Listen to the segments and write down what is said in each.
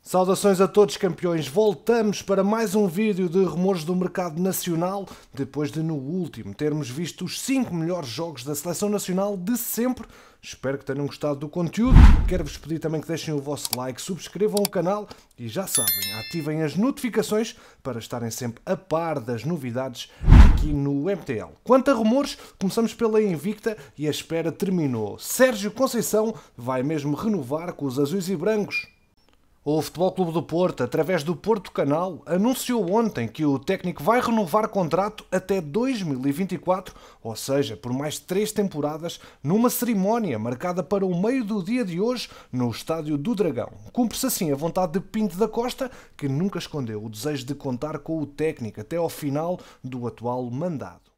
Saudações a todos, campeões. Voltamos para mais um vídeo de rumores do mercado nacional, depois de no último termos visto os 5 melhores jogos da Seleção Nacional de sempre. Espero que tenham gostado do conteúdo. Quero-vos pedir também que deixem o vosso like, subscrevam o canal e já sabem, ativem as notificações para estarem sempre a par das novidades aqui no MTL. Quanto a rumores, começamos pela invicta e a espera terminou. Sérgio Conceição vai mesmo renovar com os azuis e brancos. O Futebol Clube do Porto, através do Porto Canal, anunciou ontem que o técnico vai renovar contrato até 2024, ou seja, por mais 3 temporadas, numa cerimónia marcada para o meio do dia de hoje no Estádio do Dragão. Cumpre-se assim a vontade de Pinto da Costa, que nunca escondeu o desejo de contar com o técnico até ao final do atual mandato.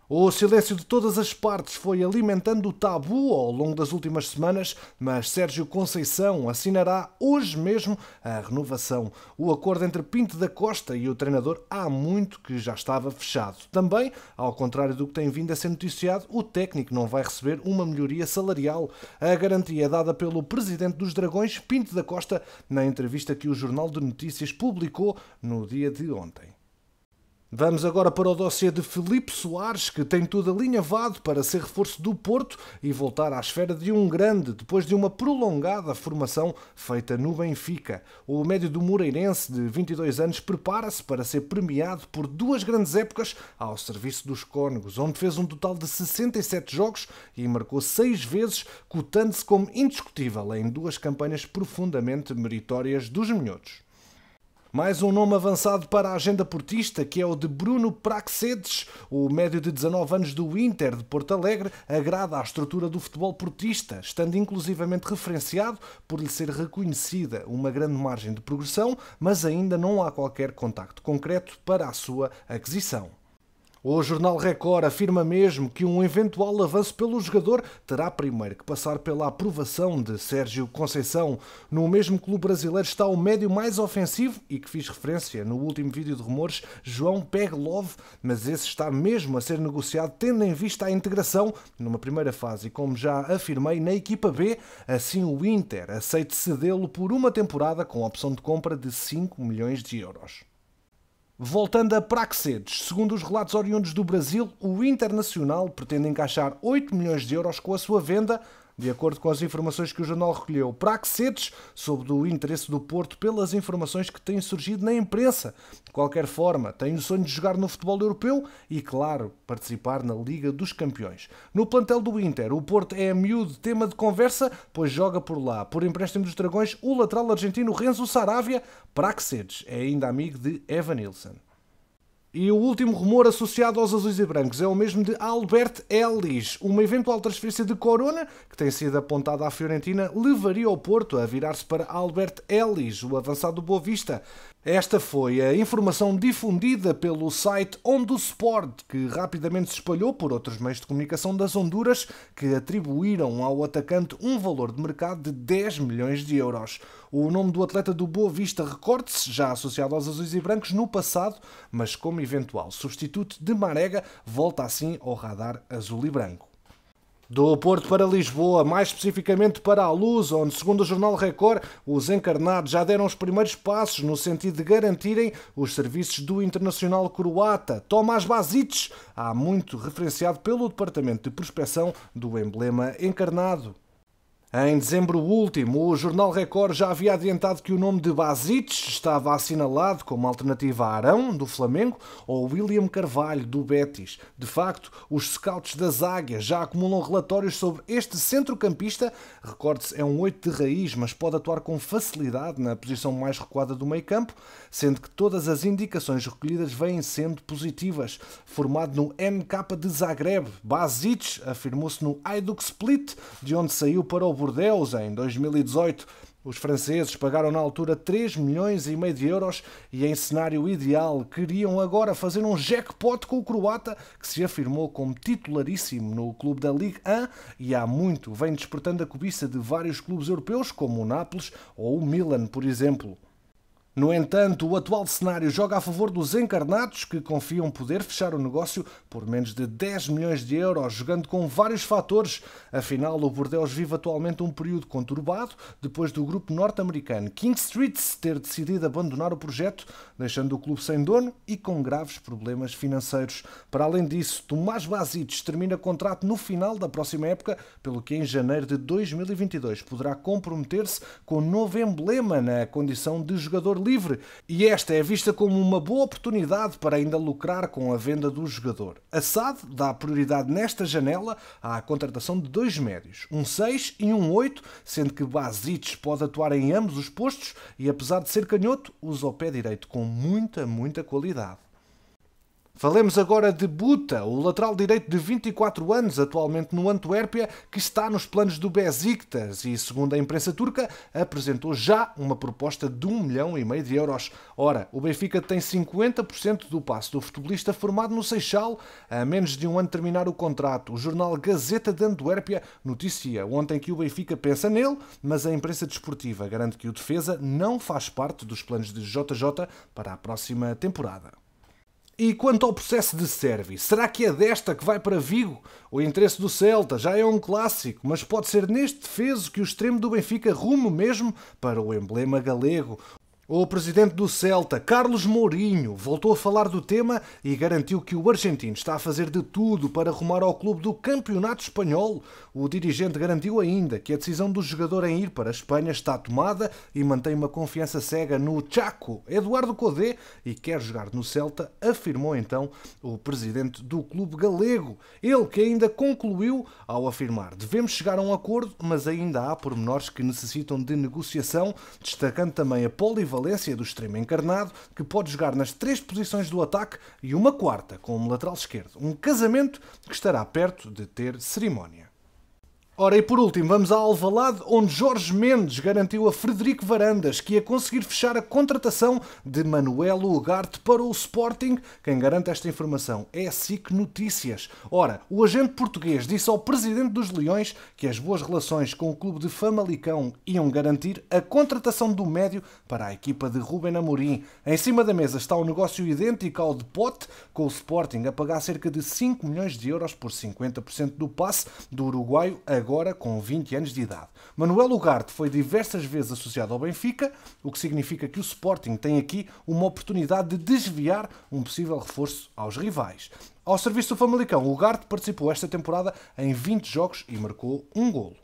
O silêncio de todas as partes foi alimentando o tabu ao longo das últimas semanas, mas Sérgio Conceição assinará hoje mesmo a renovação. O acordo entre Pinto da Costa e o treinador há muito que já estava fechado. Também, ao contrário do que tem vindo a ser noticiado, o técnico não vai receber uma melhoria salarial. A garantia é dada pelo presidente dos Dragões, Pinto da Costa, na entrevista que o Jornal de Notícias publicou no dia de ontem. Vamos agora para o dossiê de Filipe Soares, que tem tudo alinhavado para ser reforço do Porto e voltar à esfera de um grande, depois de uma prolongada formação feita no Benfica. O médio do Moreirense, de 22 anos, prepara-se para ser premiado por 2 grandes épocas ao serviço dos Cónegos, onde fez um total de 67 jogos e marcou 6 vezes, cotando-se como indiscutível em 2 campanhas profundamente meritórias dos minhotos. Mais um nome avançado para a agenda portista, que é o de Bruno Praxedes. O médio de 19 anos do Inter de Porto Alegre agrada à estrutura do futebol portista, estando inclusivamente referenciado por lhe ser reconhecida uma grande margem de progressão, mas ainda não há qualquer contacto concreto para a sua aquisição. O Jornal Record afirma mesmo que um eventual avanço pelo jogador terá primeiro que passar pela aprovação de Sérgio Conceição. No mesmo clube brasileiro está o médio mais ofensivo e que fiz referência no último vídeo de rumores, João Peglov, mas esse está mesmo a ser negociado tendo em vista a integração numa primeira fase e, como já afirmei, na equipa B, assim o Inter aceite cedê-lo por uma temporada com opção de compra de 5 milhões de euros. Voltando a Praxedes, segundo os relatos oriundos do Brasil, o Internacional pretende encaixar 8 milhões de euros com a sua venda. De acordo com as informações que o jornal recolheu, Praxedes soube do interesse do Porto pelas informações que têm surgido na imprensa. De qualquer forma, tem o sonho de jogar no futebol europeu e, claro, participar na Liga dos Campeões. No plantel do Inter, o Porto é a miúdo tema de conversa, pois joga por lá, por empréstimo dos Dragões, o lateral argentino Renzo Saravia. Praxedes é ainda amigo de Evanilson. E o último rumor associado aos azuis e brancos é o mesmo de Albert Ellis. Uma eventual transferência de Corona, que tem sido apontada à Fiorentina, levaria o Porto a virar-se para Albert Ellis, o avançado do Boa Vista. Esta foi a informação difundida pelo site Ondo Sport, que rapidamente se espalhou por outros meios de comunicação das Honduras, que atribuíram ao atacante um valor de mercado de 10 milhões de euros. O nome do atleta do Boa Vista, recorde-se, já associado aos azuis e brancos no passado, mas como eventual substituto de Marega, volta assim ao radar azul e branco. Do Porto para Lisboa, mais especificamente para a Luz, onde, segundo o Jornal Record, os encarnados já deram os primeiros passos no sentido de garantirem os serviços do internacional croata Tomáš Bašić, há muito referenciado pelo Departamento de Prospecção do emblema encarnado. Em dezembro último, o Jornal Record já havia adiantado que o nome de Bašić estava assinalado como alternativa a Arão, do Flamengo, ou William Carvalho, do Betis. De facto, os scouts das Águias já acumulam relatórios sobre este centrocampista. Recorde-se, é um 8 de raiz, mas pode atuar com facilidade na posição mais recuada do meio-campo, sendo que todas as indicações recolhidas vêm sendo positivas. Formado no MK de Zagreb, Bašić afirmou-se no Hajduk Split, de onde saiu para o Bordeaux em 2018. Os franceses pagaram na altura 3 milhões e meio de euros e, em cenário ideal, queriam agora fazer um jackpot com o croata, que se afirmou como titularíssimo no clube da Ligue 1 e há muito vem despertando a cobiça de vários clubes europeus, como o Nápoles ou o Milan, por exemplo. No entanto, o atual cenário joga a favor dos encarnados, que confiam poder fechar o negócio por menos de 10 milhões de euros, jogando com vários fatores. Afinal, o Bordeaux vive atualmente um período conturbado, depois do grupo norte-americano King Street ter decidido abandonar o projeto, deixando o clube sem dono e com graves problemas financeiros. Para além disso, Tomás Basic termina contrato no final da próxima época, pelo que em janeiro de 2022 poderá comprometer-se com um novo emblema na condição de jogador livre, e esta é vista como uma boa oportunidade para ainda lucrar com a venda do jogador. A SAD dá prioridade nesta janela à contratação de dois médios, um 6 e um 8, sendo que Basic pode atuar em ambos os postos e, apesar de ser canhoto, usa o pé direito com muita qualidade. Falemos agora de Buta, o lateral direito de 24 anos, atualmente no Antuérpia, que está nos planos do Besiktas e, segundo a imprensa turca, apresentou já uma proposta de 1,5 milhão de euros. Ora, o Benfica tem 50% do passe do futebolista formado no Seixal, a menos de um ano de terminar o contrato. O jornal Gazeta de Antuérpia noticia ontem que o Benfica pensa nele, mas a imprensa desportiva garante que o defesa não faz parte dos planos de JJ para a próxima temporada. E quanto ao processo de Sérvi, será que é desta que vai para Vigo? O interesse do Celta já é um clássico, mas pode ser neste defeso que o extremo do Benfica rume mesmo para o emblema galego. O presidente do Celta, Carlos Mourinho, voltou a falar do tema e garantiu que o argentino está a fazer de tudo para rumar ao clube do Campeonato Espanhol. O dirigente garantiu ainda que a decisão do jogador em ir para a Espanha está tomada e mantém uma confiança cega no Chaco, Eduardo Codé, e quer jogar no Celta, afirmou então o presidente do clube galego. Ele que ainda concluiu ao afirmar: devemos chegar a um acordo, mas ainda há pormenores que necessitam de negociação, destacando também a polivalência do extremo encarnado, que pode jogar nas 3 posições do ataque e uma quarta como lateral esquerdo. Um casamento que estará perto de ter cerimónia. Ora, e por último, vamos a Alvalade, onde Jorge Mendes garantiu a Frederico Varandas que ia conseguir fechar a contratação de Manuel Ugarte para o Sporting. Quem garante esta informação é a SIC Notícias. Ora, o agente português disse ao presidente dos Leões que as boas relações com o clube de Famalicão iam garantir a contratação do médio para a equipa de Rúben Amorim. Em cima da mesa está um negócio idêntico ao de Pote, com o Sporting a pagar cerca de 5 milhões de euros por 50% do passe do uruguaio, agora com 20 anos de idade. Manuel Ugarte foi diversas vezes associado ao Benfica, o que significa que o Sporting tem aqui uma oportunidade de desviar um possível reforço aos rivais. Ao serviço do Famalicão, Ugarte participou esta temporada em 20 jogos e marcou um golo.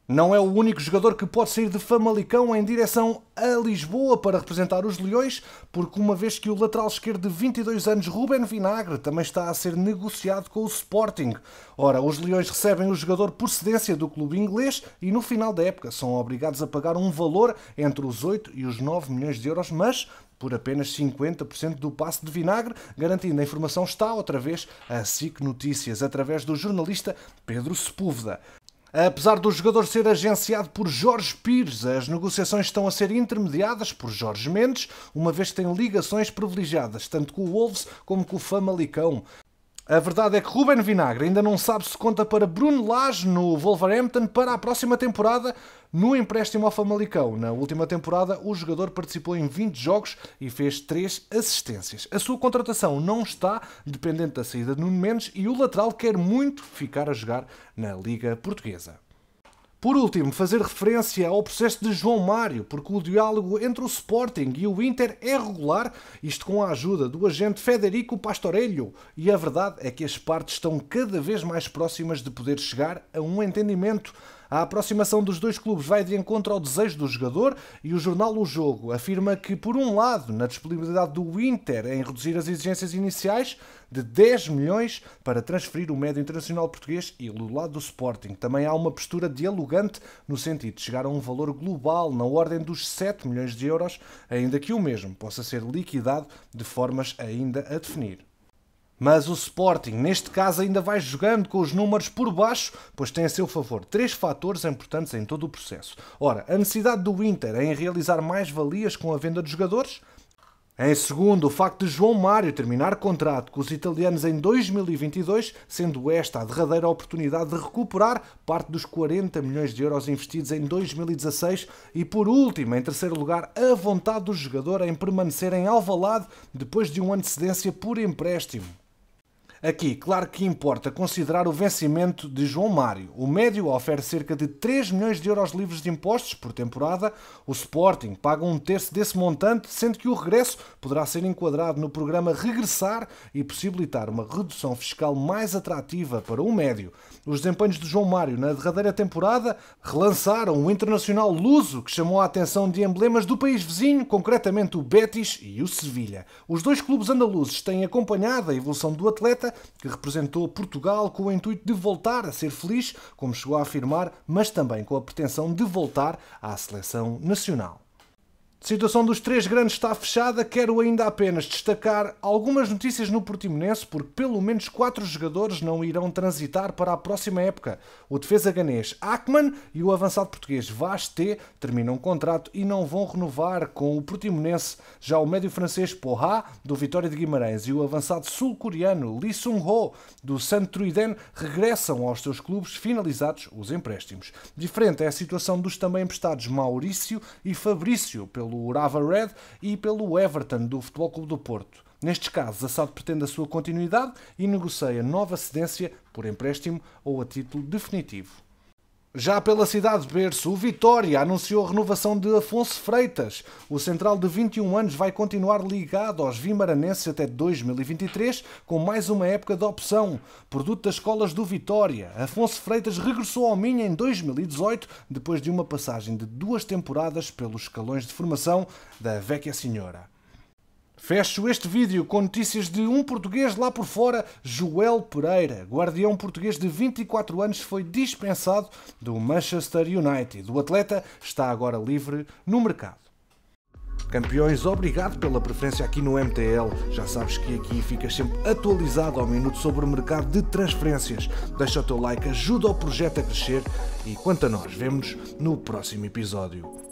Não é o único jogador que pode sair de Famalicão em direção a Lisboa para representar os Leões, porque uma vez que o lateral esquerdo de 22 anos, Rúben Vinagre, também está a ser negociado com o Sporting. Ora, os Leões recebem o jogador por cedência do clube inglês e no final da época são obrigados a pagar um valor entre os 8 e os 9 milhões de euros, mas por apenas 50% do passe de Vinagre, garantindo a informação está outra vez a SIC Notícias, através do jornalista Pedro Sepúlveda. Apesar do jogador ser agenciado por Jorge Pires, as negociações estão a ser intermediadas por Jorge Mendes, uma vez que tem ligações privilegiadas tanto com o Wolves como com o Famalicão. A verdade é que Rúben Vinagre ainda não sabe se conta para Bruno Lage no Wolverhampton para a próxima temporada. No empréstimo ao Famalicão, na última temporada, o jogador participou em 20 jogos e fez 3 assistências. A sua contratação não está dependente da saída de Nuno Mendes e o lateral quer muito ficar a jogar na Liga Portuguesa. Por último, fazer referência ao processo de João Mário, porque o diálogo entre o Sporting e o Inter é regular, isto com a ajuda do agente Federico Pastorello, e a verdade é que as partes estão cada vez mais próximas de poder chegar a um entendimento. A aproximação dos dois clubes vai de encontro ao desejo do jogador e o jornal O Jogo afirma que, por um lado, na disponibilidade do Inter em reduzir as exigências iniciais de 10 milhões para transferir o médio internacional português, e do lado do Sporting também há uma postura dialogante no sentido de chegar a um valor global na ordem dos 7 milhões de euros, ainda que o mesmo possa ser liquidado de formas ainda a definir. Mas o Sporting, neste caso, ainda vai jogando com os números por baixo, pois tem a seu favor 3 fatores importantes em todo o processo. Ora, a necessidade do Inter em realizar mais-valias com a venda de jogadores, Em segundo, o facto de João Mário terminar contrato com os italianos em 2022, sendo esta a derradeira oportunidade de recuperar parte dos 40 milhões de euros investidos em 2016 e, por último, em terceiro lugar, a vontade do jogador em permanecer em Alvalade depois de um ano de cedência por empréstimo. Aqui, claro que importa considerar o vencimento de João Mário. O médio oferece cerca de 3 milhões de euros livres de impostos por temporada. O Sporting paga um terço desse montante, sendo que o regresso poderá ser enquadrado no programa Regressar e possibilitar uma redução fiscal mais atrativa para o médio. Os desempenhos de João Mário na derradeira temporada relançaram o internacional luso, que chamou a atenção de emblemas do país vizinho, concretamente o Betis e o Sevilha. Os dois clubes andaluzes têm acompanhado a evolução do atleta, que representou Portugal com o intuito de voltar a ser feliz, como chegou a afirmar, mas também com a pretensão de voltar à seleção nacional. A situação dos três grandes está fechada, quero ainda apenas destacar algumas notícias no Portimonense, porque pelo menos 4 jogadores não irão transitar para a próxima época. O defesa ganês Ackman e o avançado português Vaz T terminam o contrato e não vão renovar com o Portimonense. Já o médio francês Porra, do Vitória de Guimarães, e o avançado sul-coreano Lee Sung-ho, do Saint-Truiden, regressam aos seus clubes, finalizados os empréstimos. Diferente é a situação dos também emprestados Maurício e Fabrício, pelo Urava Red e pelo Everton do Futebol Clube do Porto. Nestes casos, a SAD pretende a sua continuidade e negocia nova cedência por empréstimo ou a título definitivo. Já pela cidade de berço, o Vitória anunciou a renovação de Afonso Freitas. O central de 21 anos vai continuar ligado aos vimaranenses até 2023, com mais uma época de opção. Produto das escolas do Vitória, Afonso Freitas regressou ao Minho em 2018, depois de uma passagem de 2 temporadas pelos escalões de formação da Vecchia Signora. Fecho este vídeo com notícias de um português lá por fora, Joel Pereira, guardião português de 24 anos, foi dispensado do Manchester United. O atleta está agora livre no mercado. Campeões, obrigado pela preferência aqui no MTL. Já sabes que aqui ficas sempre atualizado ao minuto sobre o mercado de transferências. Deixa o teu like, ajuda o projeto a crescer e quanto a nós, vemo-nos no próximo episódio.